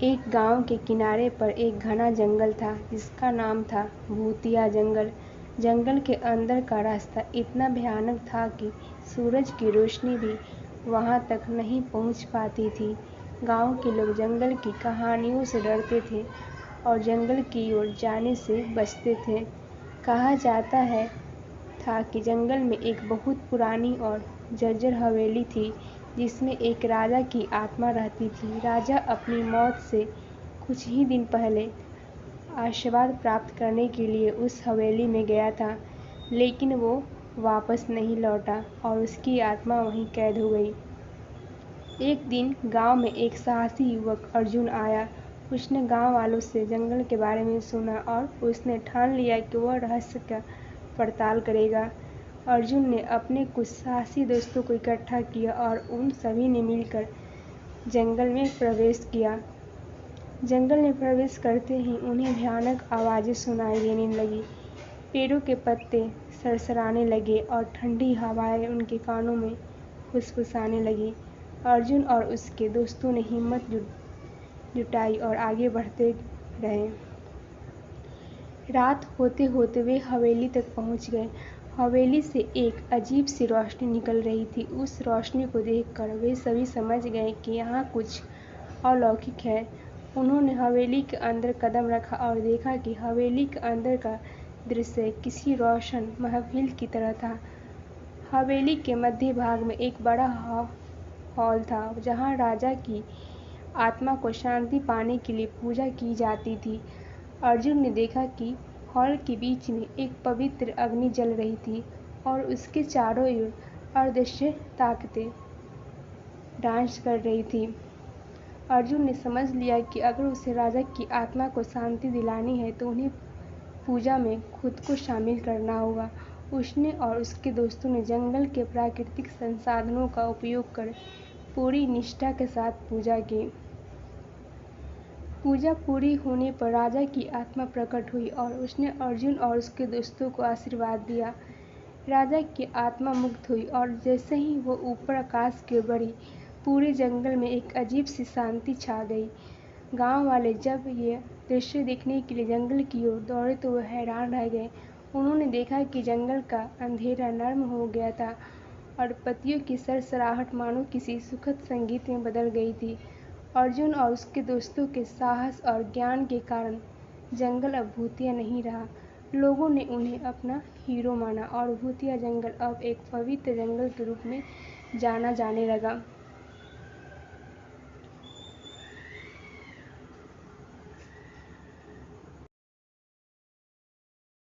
एक गांव के किनारे पर एक घना जंगल था जिसका नाम था भूतिया जंगल। जंगल के अंदर का रास्ता इतना भयानक था कि सूरज की रोशनी भी वहां तक नहीं पहुंच पाती थी। गांव के लोग जंगल की कहानियों से डरते थे और जंगल की ओर जाने से बचते थे। कहा जाता है था कि जंगल में एक बहुत पुरानी और जर्जर हवेली थी जिसमें एक राजा की आत्मा रहती थी। राजा अपनी मौत से कुछ ही दिन पहले आशीर्वाद प्राप्त करने के लिए उस हवेली में गया था, लेकिन वो वापस नहीं लौटा और उसकी आत्मा वहीं कैद हो गई। एक दिन गांव में एक साहसी युवक अर्जुन आया। उसने गांव वालों से जंगल के बारे में सुना और उसने ठान लिया कि वह रहस्य का पड़ताल करेगा। अर्जुन ने अपने कुछ साहसी दोस्तों को इकट्ठा किया और उन सभी ने मिलकर जंगल में प्रवेश किया। जंगल में प्रवेश करते ही उन्हें भयानक आवाज़ें सुनाई देने लगी। पेड़ों के पत्ते सरसराने लगे और ठंडी हवाएं उनके कानों में फुसफुसाने लगी। अर्जुन और उसके दोस्तों ने हिम्मत जुटाई और आगे बढ़ते रहे। रात होते होते वे हवेली तक पहुंच गए। हवेली से एक अजीब सी रोशनी निकल रही थी। उस रोशनी को देखकर वे सभी समझ गए कि यहाँ कुछ अलौकिक है। उन्होंने हवेली के अंदर कदम रखा और देखा कि हवेली के अंदर का दृश्य किसी रोशन महफिल की तरह था। हवेली के मध्य भाग में एक बड़ा हॉल था जहाँ राजा की आत्मा को शांति पाने के लिए पूजा की जाती थी। अर्जुन ने देखा कि हॉल के बीच में एक पवित्र अग्नि जल रही थी और उसके चारों ओर अदृश्य ताकतें डांस कर रही थी। अर्जुन ने समझ लिया कि अगर उसे राजा की आत्मा को शांति दिलानी है तो उन्हें पूजा में खुद को शामिल करना होगा। उसने और उसके दोस्तों ने जंगल के प्राकृतिक संसाधनों का उपयोग कर पूरी निष्ठा के साथ पूजा की। पूजा पूरी होने पर राजा की आत्मा प्रकट हुई और उसने अर्जुन और उसके दोस्तों को आशीर्वाद दिया। राजा की आत्मा मुक्त हुई और जैसे ही वो ऊपर आकाश की ओर बढ़ी, पूरे जंगल में एक अजीब सी शांति छा गई। गांव वाले जब ये दृश्य देखने के लिए जंगल की ओर दौड़े तो वह हैरान रह गए। उन्होंने देखा कि जंगल का अंधेरा नर्म हो गया था और पत्तियों की सरसराहट मानो किसी सुखद संगीत में बदल गई थी। अर्जुन और उसके दोस्तों के साहस और ज्ञान के कारण जंगल अब भूतिया नहीं रहा। लोगों ने उन्हें अपना हीरो माना और भूतिया जंगल अब एक पवित्र जंगल के रूप में जाना जाने लगा।